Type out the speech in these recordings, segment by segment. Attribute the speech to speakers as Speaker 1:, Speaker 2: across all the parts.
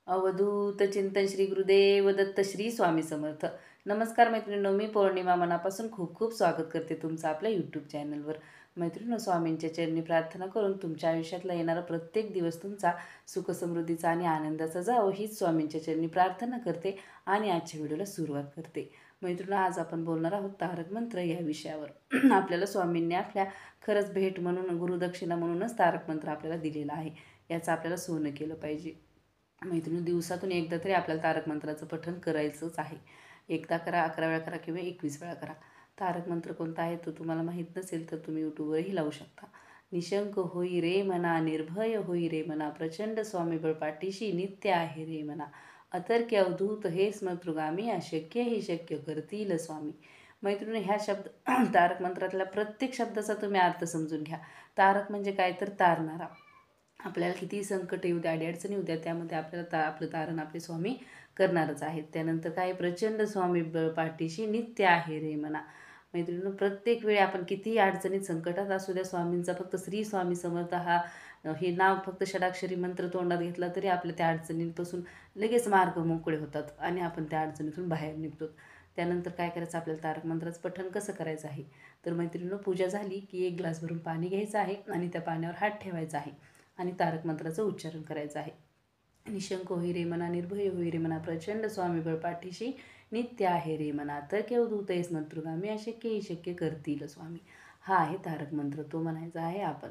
Speaker 1: अवधूत चिंतन श्री गुरुदेव दत्त श्री स्वामी समर्थ. नमस्कार मैत्रिणींनो, मी पौर्णिमा मनापासून खूप खूप स्वागत करते तुमचं आपल्या यूट्यूब चॅनलवर. मैत्रिणींनो, स्वामींच्या चरणी प्रार्थना करून तुमच्या आयुष्यातला येणारा प्रत्येक दिवस तुमचा सुखसमृद्धीचा आणि आनंदाचा जावो हीच स्वामींच्या चरणी प्रार्थना करते आणि आजच्या व्हिडिओला सुरुवात करते. मैत्रिणींनो, आज आपण बोलणार आहोत तारक मंत्र या विषयावर. आपल्याला स्वामींनी आपल्या खरंच भेट म्हणून गुरुदक्षिणा म्हणूनच तारक मंत्र आपल्याला दिलेला आहे. याचं आपल्याला सोनं केलं पाहिजे. मैत्रिणी, दिवसातून एकदा तरी आपल्याला तारक मंत्राचं पठण करायचंच आहे. एकदा करा, 11 वेळा करा किंवा 21 वेळा करा. तारक मंत्र कोणता आहे तो तुम्हाला माहीत नसेल तर तुम्ही यूट्यूबवरही लावू शकता. निशंक होई रे मना, निर्भय होई रे मना, प्रचंड स्वामीबळ पाठीशी नित्य आहे रे मना, अतर्क्य अवधूत हे स्मृतृगामी, अशक्य ही शक्य करतील स्वामी. मैत्रिणी, ह्या शब्द तारक मंत्रातल्या प्रत्येक शब्दाचा तुम्ही अर्थ समजून घ्या. तारक म्हणजे काय तर तारणारा. आपल्याला कितीही संकट येऊ द्या, अडीअडचणी येऊ द्या, त्यामध्ये आपल्याला आपलं तारण आपले स्वामी करणारच आहेत. त्यानंतर काय, प्रचंड स्वामी बळ पाठीशी नित्य आहे रे मना. मैत्रिणी, प्रत्येक वेळी आपण कितीही अडचणीत संकटात असू द्या, स्वामींचा फक्त श्री स्वामी समर्थ हे नाव फक्त षडाक्षरी मंत्र तोंडात घेतला तरी आपल्या त्या अडचणींपासून लगेच मार्ग मोकळे होतात आणि आपण त्या अडचणीतून बाहेर निघतो. त्यानंतर काय करायचं, आपल्याला तारक मंत्राचं पठण कसं करायचं आहे तर मैत्रिणींनो, पूजा झाली की 1 ग्लास भरून पाणी घ्यायचं आहे आणि त्या पाण्यावर हात ठेवायचा आहे आणि तारक मंत्राचं उच्चारण करायचं आहे. निशंक होई रे मना, निर्भय होई रे मना, प्रचंड स्वामी बळ पाठीशी नित्य आहे रे मना, तर केवधूत स्मृतृगामी, अशक्य ही शक्य करतील स्वामी. हा आहे तारक मंत्र. तो म्हणायचा आहे आपण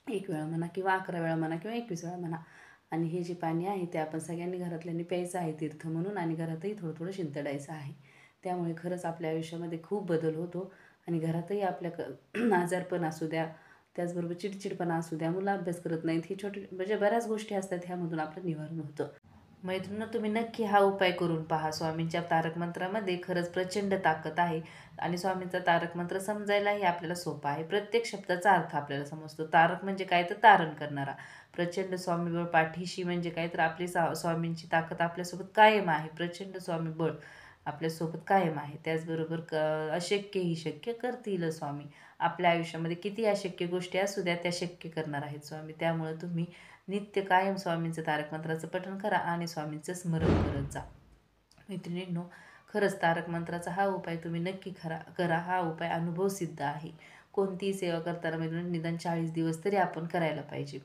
Speaker 1: 1 वेळा म्हणा किंवा 11 वेळा म्हणा किंवा 21 वेळा म्हणा. आणि हे जे पाणी आहे ते आपण सगळ्यांनी घरातल्यांनी प्यायचं आहे तीर्थ म्हणून, आणि घरातही थोडं थोडं शिंतडायचं आहे. त्यामुळे खरंच आपल्या आयुष्यामध्ये खूप बदल होतो आणि घरातही आपल्या आजारपण असू द्या, त्याचबरोबर चिडचिडपणा असू द्या, मुलं अभ्यास करत नाहीत, ही छोटी म्हणजे बऱ्याच गोष्टी असतात, ह्यामधून आपलं निवारण होतं. मैत्रिणींनो, तुम्ही नक्की हा उपाय करून पहा. स्वामींच्या तारक मंत्रामध्ये खरंच प्रचंड ताकद आहे आणि स्वामींचा तारक मंत्र समजायलाही आपल्याला सोपा आहे. प्रत्येक शब्दाचा अर्थ आपल्याला समजतो. तारक म्हणजे काय तर तारण करणारा. प्रचंड स्वामीबळ पाठीशी म्हणजे काय तर आपली स्वामींची ताकद आपल्यासोबत कायम आहे. प्रचंड स्वामीबळ आपल्यासोबत कायम आहे. त्याचबरोबर अशक्य ही शक्य करतील स्वामी. आपल्या आयुष्यामध्ये किती अशक्य गोष्टी असू द्या, त्या शक्य करणार आहेत स्वामी. त्यामुळे तुम्ही नित्य कायम स्वामींचं तारक मंत्राचं पठण करा आणि स्वामींचं स्मरण करत जा. मैत्रिणींनो, खरंच तारक मंत्राचा हा उपाय तुम्ही नक्की करा. हा उपाय अनुभव सिद्ध आहे. कोणतीही सेवा करताना मैत्रिणी निदान 40 दिवस तरी आपण करायला पाहिजे.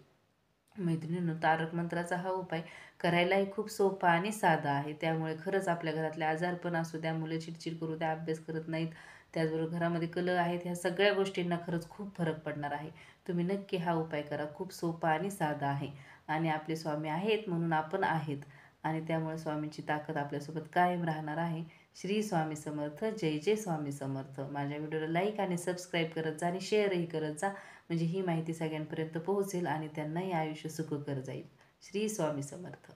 Speaker 1: मैत्रिणींनो, तारक मंत्राचा हा उपाय करायलाही खूप सोपा आणि साधा आहे. त्यामुळे खरंच आपल्या घरातले आजारपण असू द्या, मुलं चिडचिड करू द्या, अभ्यास करत नाहीत, त्याचबरोबर घरामध्ये कलह आहेत, ह्या सगळ्या गोष्टींना खरंच खूप फरक पडणार आहे. तुम्ही नक्की हा उपाय करा. खूप सोपा आणि साधा आहे आणि आपले स्वामी आहेत म्हणून आपण आहेत आणि त्यामुळे स्वामींची ताकद आपल्यासोबत कायम राहणार आहे. श्री स्वामी समर्थ. जय जय स्वामी समर्थ. माझ्या व्हिडिओला लाईक आणि सबस्क्राईब करत जा आणि शेअरही करत जा, म्हणजे ही माहिती सगळ्यांपर्यंत पोहोचेल आणि त्यांनाही आयुष्य सुखकर जाईल. श्री स्वामी समर्थ.